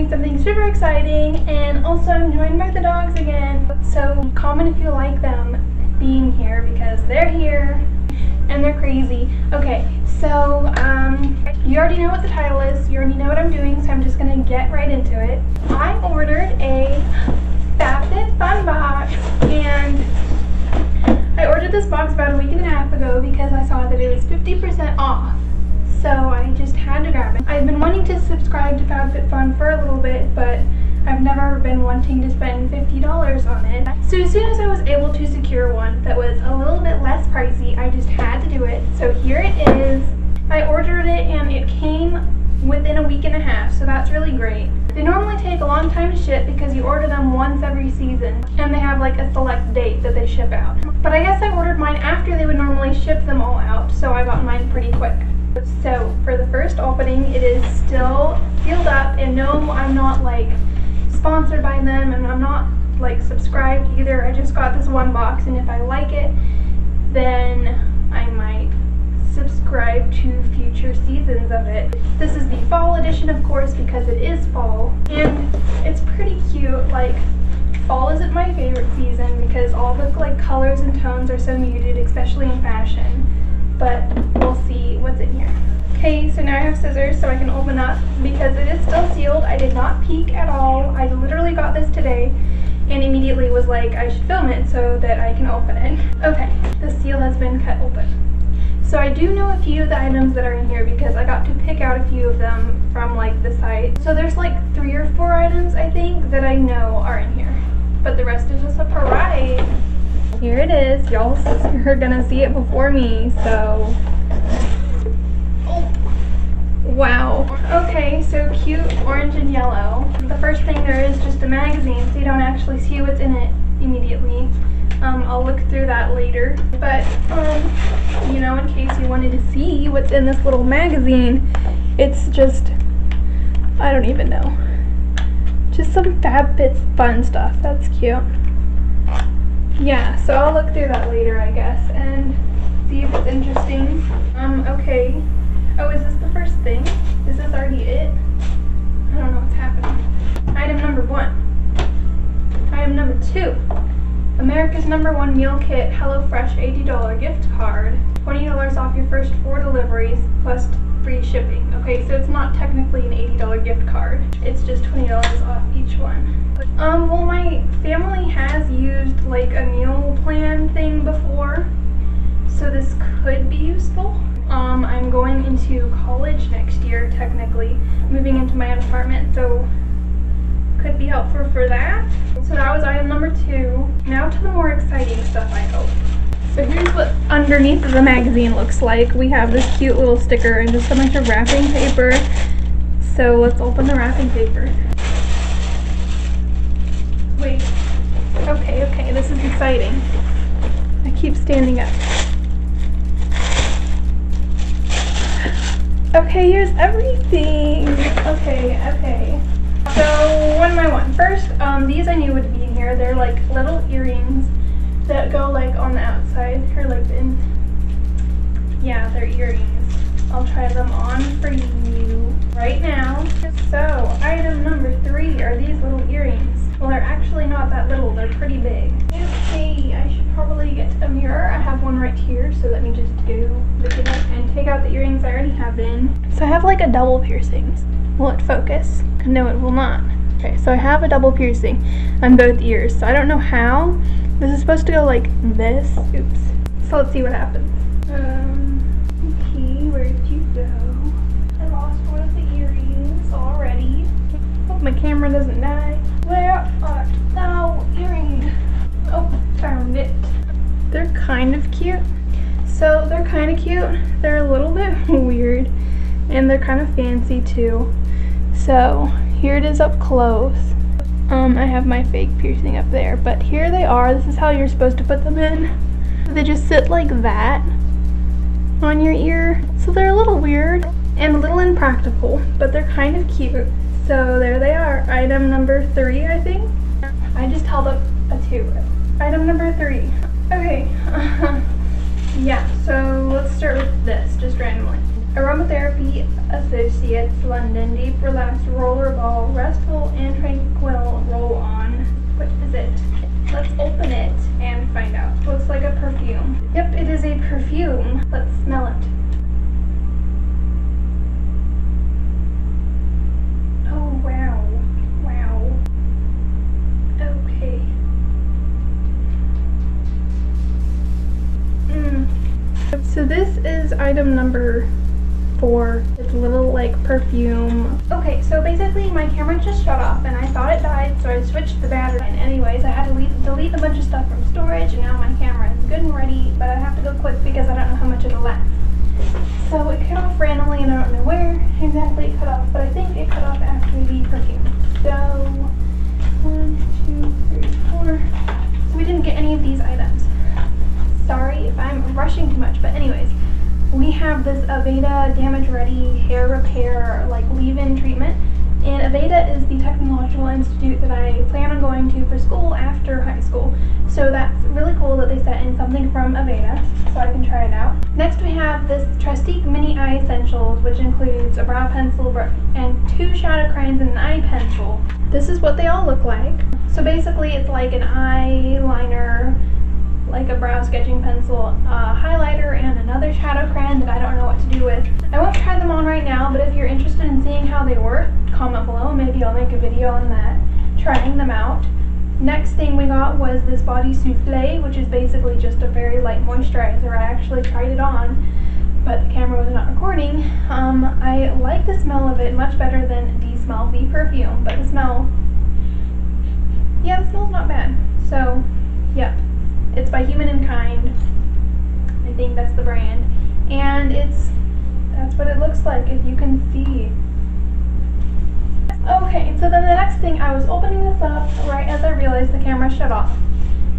doing something super exciting, and also I'm joined by the dogs again. So comment if you like them being here, because they're here and they're crazy. Okay, so you already know what the title is, you already know what I'm doing, so I'm just gonna get right into it. I ordered a FABFITFUN box, and I ordered this box about a week and a half ago because I saw that it was 50% off. So I just had to grab it. I've been wanting to subscribe to FABFITFUN for a little bit, but I've never been wanting to spend $50 on it. So as soon as I was able to secure one that was a little bit less pricey, I just had to do it. So here it is. I ordered it and it came within a week and a half, so that's really great. They normally take a long time to ship because you order them once every season, and they have like a select date that they ship out. But I guess I ordered mine after they would normally ship them all out, so I got mine pretty quick. So for the first opening, it is still sealed up, and no, I'm not like sponsored by them, and I'm not like subscribed either. I just got this one box, and if I like it, then I might subscribe to future seasons of it. This is the fall edition, of course, because it is fall, and it's pretty cute. Like, fall isn't my favorite season because all the like colors and tones are so muted, especially in fashion, but we'll see what's in here. Okay, so now I have scissors so I can open up because it is still sealed. I did not peek at all. I literally got this today and immediately was like, I should film it so that I can open it. Okay, the seal has been cut open. So I do know a few of the items that are in here because I got to pick out a few of them from like the site. So there's like 3 or 4 items I think that I know are in here, but the rest is a surprise. Here it is. Y'all are gonna see it before me, so wow. Okay, so cute orange and yellow. The first thing there is just a magazine, so you don't actually see what's in it immediately. I'll look through that later. But, you know, in case you wanted to see what's in this little magazine, it's just, I don't even know. Just some FABFITFUN stuff. That's cute. Yeah, so I'll look through that later, I guess, and see if it's interesting. Okay. Oh, is this the first thing? Is this already it? I don't know what's happening. Item number 1. Item number 2. America's #1 meal kit, HelloFresh $80 gift card. $20 off your first 4 deliveries plus free shipping. Okay, so it's not technically an $80 gift card. It's just $20 off each one. Well, my family has used like a meal plan thing before, so this could be useful. I'm going into college next year, technically, moving into my own apartment, so could be helpful for that. So that was item number 2. Now to the more exciting stuff, I hope. So here's what underneath of the magazine looks like. We have this cute little sticker and just a bunch of wrapping paper. So let's open the wrapping paper. Wait. Okay, this is exciting. I keep standing up. Okay, here's everything. Okay. So one by one. First, these I knew would be in here. They're like little earrings that go like on the outside, or like yeah, they're earrings. I'll try them on for you right now. So item number 3 are these little earrings. Well, they're actually not that little, they're pretty big. Okay, I should probably get a mirror. I have one right here, so let me just go look it up and take out the earrings I already have in. So I have like a double piercing. Will it focus? No, it will not. Okay, so I have a double piercing on both ears. So I don't know how. This is supposed to go like this. Oops. So let's see what happens. Okay, where did you go? I lost one of the earrings already. Hope my camera doesn't die. Where are thou earrings? Oh, found it. They're kind of cute. So they're kind of cute. They're a little bit weird, and they're kind of fancy too. So here it is up close. I have my fake piercing up there, but here they are. This is how you're supposed to put them in. They just sit like that on your ear. So they're a little weird and a little impractical, but they're kind of cute. So there they are. Item number 3, I think. I just held up a 2. Item number 3. Okay. Yeah, so let's start with this, just randomly. Aromatherapy Associates, London, Deep Relaxed Rollerball, Restful and Tranquil Roll-On. What is it? Let's open it and find out. Looks like a perfume. Yep, it is a perfume. Let's smell it. Oh, wow. Wow. Okay. So this is item number 4. It's a little like perfume. Okay, so basically my camera just shut off and I thought it died, so I switched the battery. And anyways, I had to delete a bunch of stuff from storage, and now my camera is good and ready, but I have to go quick because I don't know how much it'll last. So it cut off randomly and I don't know where exactly it cut off, but I think it cut off after the perfume. So 1, 2, 3, 4. So we didn't get any of these items. Sorry if I'm rushing too much, but anyways, we have this Aveda Damage Ready Hair Repair like leave-in treatment, and Aveda is the technological institute that I plan on going to for school after high school. So that's really cool that they sent in something from Aveda, so I can try it out. Next we have this Trestique Mini Eye Essentials, which includes a brow pencil and 2 shadow crayons and an eye pencil. This is what they all look like. So basically it's like an eyeliner, like a brow sketching pencil, highlighter, and another shadow crayon that I don't know what to do with. I won't try them on right now, but if you're interested in seeing how they work, comment below. Maybe I'll make a video on that, trying them out. Next thing we got was this Body Souffle, which is basically just a very light moisturizer. I actually tried it on, but the camera was not recording. I like the smell of it much better than the smell of the perfume, but the smell, yeah, the smell's not bad. So, yep. It's by Human & Kind. I think that's the brand. And that's what it looks like, if you can see. Okay, so then the next thing, I was opening this up right as I realized the camera shut off.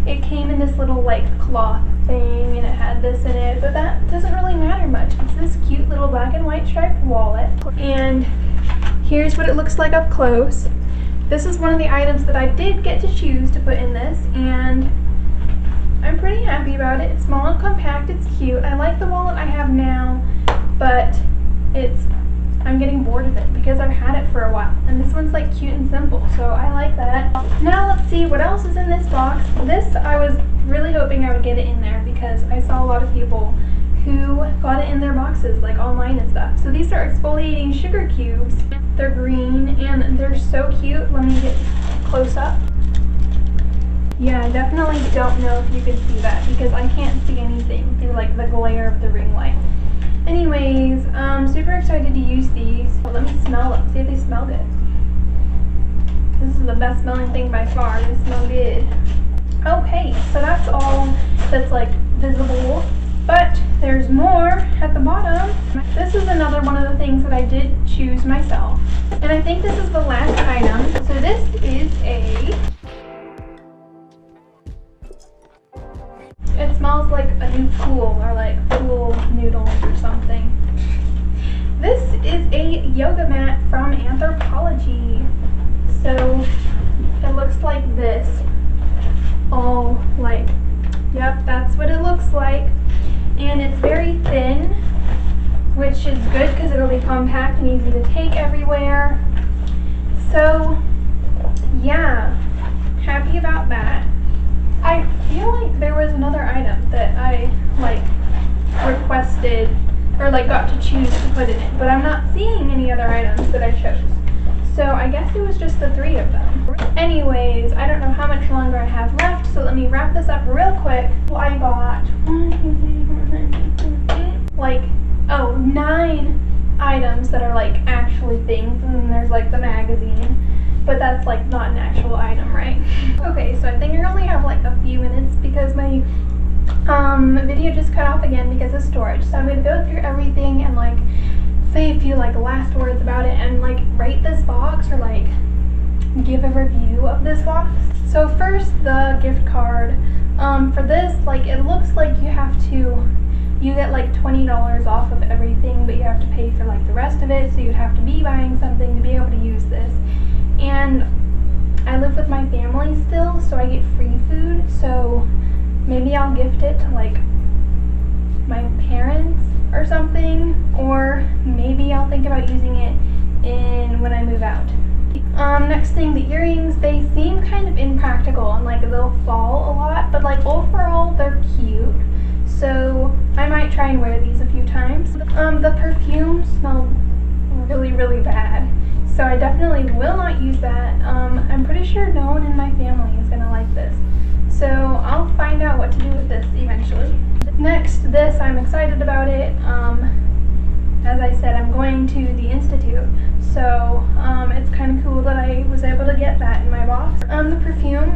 It came in this little like cloth thing and it had this in it, but that doesn't really matter much. It's this cute little black and white striped wallet. And here's what it looks like up close. This is one of the items that I did get to choose to put in this, and I'm pretty happy about it. It's small and compact, it's cute. I like the wallet I have now, but I'm getting bored of it because I've had it for a while. And this one's like cute and simple, so I like that. Now let's see what else is in this box. This, I was really hoping I would get it in there because I saw a lot of people who got it in their boxes, like online and stuff. So these are exfoliating sugar cubes. They're green and they're so cute. Let me get close up. Yeah, I definitely don't know if you can see that because I can't see anything through like the glare of the ring light. Anyways, I'm super excited to use these. Well, let me smell them, see if they smell good. This is the best smelling thing by far. They smell good. Okay, so that's all that's like visible, but there's more at the bottom. This is another one of the things that I did choose myself, and I think this is the last item. So this is it smells like a new Pool, or like Pool noodles or something. This is a yoga mat from Anthropology. So it looks like this. All like, yep, that's what it looks like. And it's very thin, which is good because it'll be compact and easy to take everywhere. So yeah, happy about that. I feel like there was another item that I like requested or like got to choose to put in it, but I'm not seeing any other items that I chose. So I guess it was just the 3 of them. Anyways, I don't know how much longer I have left, so let me wrap this up real quick. Well, I got 9 items that are like actually things, and then there's like the magazine. But that's like not an actual item, right? Okay, so I think I only have like a few minutes because my video just cut off again because of storage. So I'm gonna go through everything and like say a few like last words about it and like rate this box or like give a review of this box. So first, the gift card. For this, like it looks like you get like $20 off of everything, but you have to pay for like the rest of it, so you'd have to be buying something to be able to use this. And I live with my family still, so I get free food, so maybe I'll gift it to like my parents or something, or maybe I'll think about using it when I move out. Next thing, the earrings, they seem kind of impractical and like they'll fall a lot, but like overall they're cute. So I might try and wear these a few times. The perfume smelled really, really bad. So I definitely will not use that. I'm pretty sure no one in my family is gonna like this. So I'll find out what to do with this eventually. Next, this, I'm excited about it. As I said, I'm going to the Institute. So it's kind of cool that I was able to get that in my box. The perfume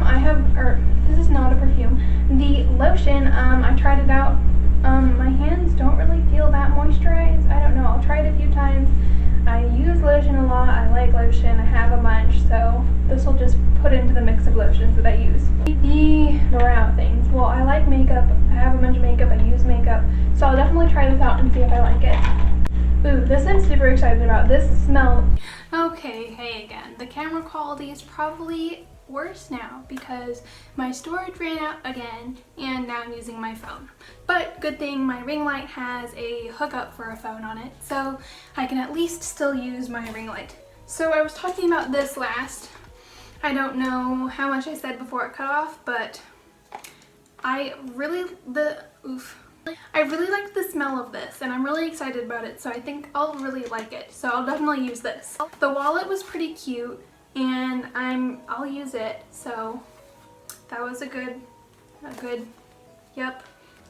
this is not a perfume. The lotion, I tried it out. My hands don't really feel that moisturized. I don't know, I'll try it a few times. I use lotion a lot, I like lotion, I have a bunch, so this will just put into the mix of lotions that I use. The brow things, well, I like makeup, I have a bunch of makeup, I use makeup, so I'll definitely try this out and see if I like it. Ooh, this I'm super excited about. This smells... Okay, hey again. The camera quality is probably worse now because my storage ran out again and now I'm using my phone. But good thing my ring light has a hookup for a phone on it, so I can at least still use my ring light. So I was talking about this last. I don't know how much I said before it cut off, but I really like the smell of this and I'm really excited about it, so I think I'll really like it. So I'll definitely use this. The wallet was pretty cute and I'll use it, so that was a good, yep,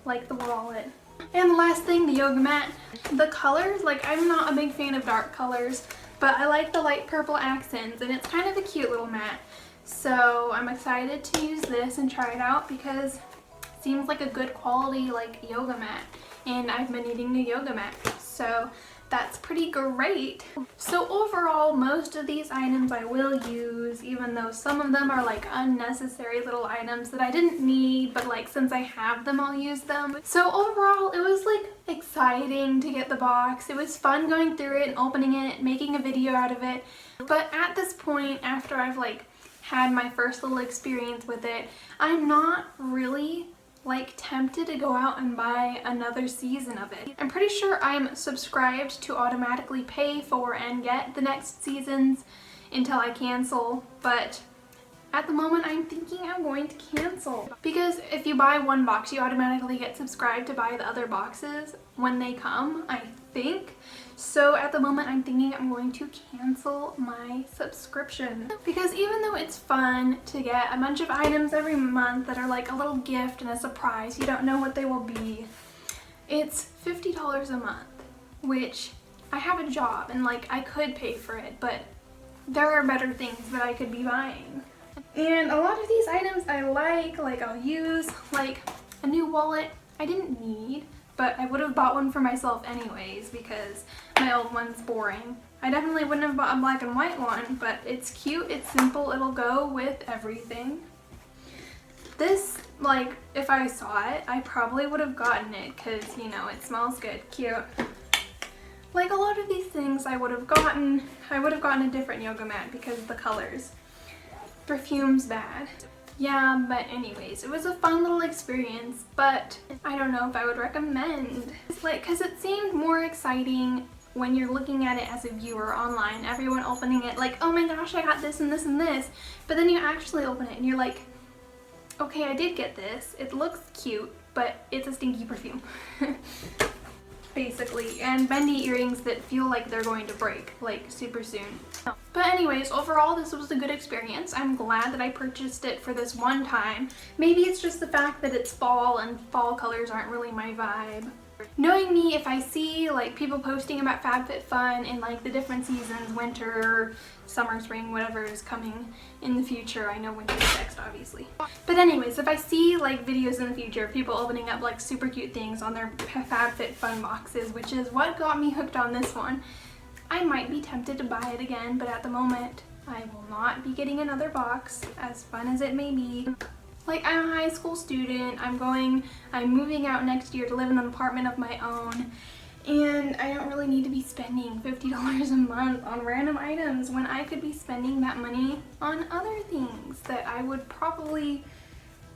like the wallet. And the last thing, the yoga mat. The colors, like I'm not a big fan of dark colors, but I like the light purple accents and it's kind of a cute little mat. So I'm excited to use this and try it out because it seems like a good quality like yoga mat and I've been needing a yoga mat. So that's pretty great. So overall, most of these items I will use, even though some of them are like unnecessary little items that I didn't need, but like since I have them, I'll use them. So overall, it was like exciting to get the box. It was fun going through it and opening it, making a video out of it. But at this point, after I've like had my first little experience with it, I'm not really like tempted to go out and buy another season of it. I'm pretty sure I'm subscribed to automatically pay for and get the next seasons until I cancel, but at the moment I'm thinking I'm going to cancel. Because if you buy one box, you automatically get subscribed to buy the other boxes when they come, I think. So at the moment I'm thinking I'm going to cancel my subscription. Because even though it's fun to get a bunch of items every month that are like a little gift and a surprise, you don't know what they will be, it's $50 a month, which I have a job and like I could pay for it, but there are better things that I could be buying. And a lot of these items I like I'll use, like a new wallet I didn't need, but I would have bought one for myself anyways because my old one's boring. I definitely wouldn't have bought a black and white one, but it's cute, it's simple, it'll go with everything. This, like, if I saw it, I probably would have gotten it because, you know, it smells good, cute. Like a lot of these things I would have gotten a different yoga mat because of the colors. Perfume's bad. Yeah, but anyways, it was a fun little experience, but I don't know if I would recommend. It's like, cause it seemed more exciting when you're looking at it as a viewer online, everyone opening it like, oh my gosh, I got this and this and this. But then you actually open it and you're like, okay, I did get this. It looks cute, but it's a stinky perfume. Basically, and bendy earrings that feel like they're going to break like super soon. But anyways, overall this was a good experience. I'm glad that I purchased it for this one time. Maybe it's just the fact that it's fall and fall colors aren't really my vibe. Knowing me, if I see like people posting about FabFitFun in like the different seasons, winter, summer, spring, whatever is coming in the future, I know winter's next obviously. But anyways, if I see like videos in the future of people opening up like super cute things on their FabFitFun boxes, which is what got me hooked on this one, I might be tempted to buy it again, but at the moment I will not be getting another box, as fun as it may be. Like, I'm a high school student, I'm moving out next year to live in an apartment of my own, and I don't really need to be spending $50 a month on random items when I could be spending that money on other things that I would probably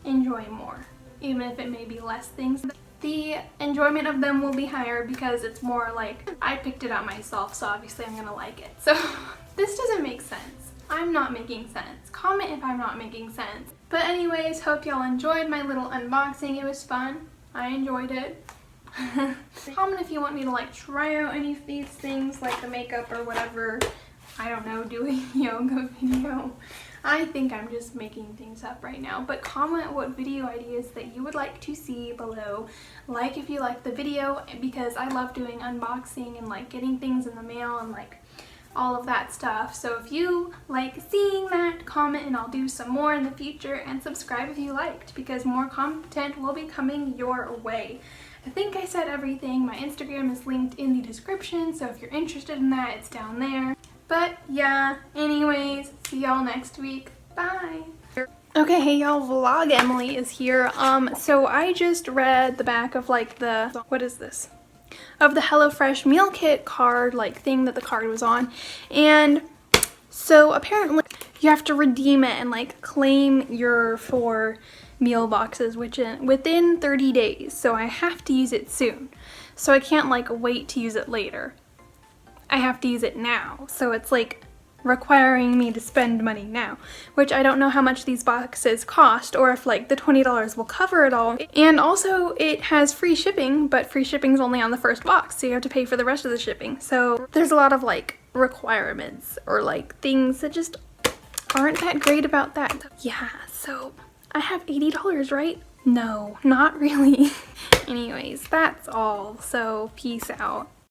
enjoy more, even if it may be less things. the enjoyment of them will be higher because it's more like I picked it out myself, so obviously I'm gonna like it. So this doesn't make sense. I'm not making sense. Comment if I'm not making sense. But anyways, hope y'all enjoyed my little unboxing. It was fun. I enjoyed it. Comment if you want me to like try out any of these things, like the makeup or whatever. I don't know, do a yoga video. I think I'm just making things up right now, but comment what video ideas that you would like to see below. Like if you like the video, because I love doing unboxing and like getting things in the mail and like all of that stuff. So if you like seeing that, comment and I'll do some more in the future, and subscribe if you liked, because more content will be coming your way. I think I said everything. My Instagram is linked in the description, so if you're interested in that, it's down there. But yeah, anyways, see y'all next week. Bye. Okay, hey y'all, Vlog Emily is here. So I just read the back of like the, what is this? Of the HelloFresh meal kit card, like thing that the card was on. And so apparently you have to redeem it and like claim your 4 meal boxes within 30 days. So I have to use it soon. So I can't like wait to use it later. I have to use it now. So it's like requiring me to spend money now, which I don't know how much these boxes cost or if like the $20 will cover it all. And also it has free shipping, but free shipping's only on the first box, so you have to pay for the rest of the shipping. So there's a lot of like requirements or like things that just aren't that great about that. Yeah, so I have $80, right? No, not really. Anyways, that's all. So peace out.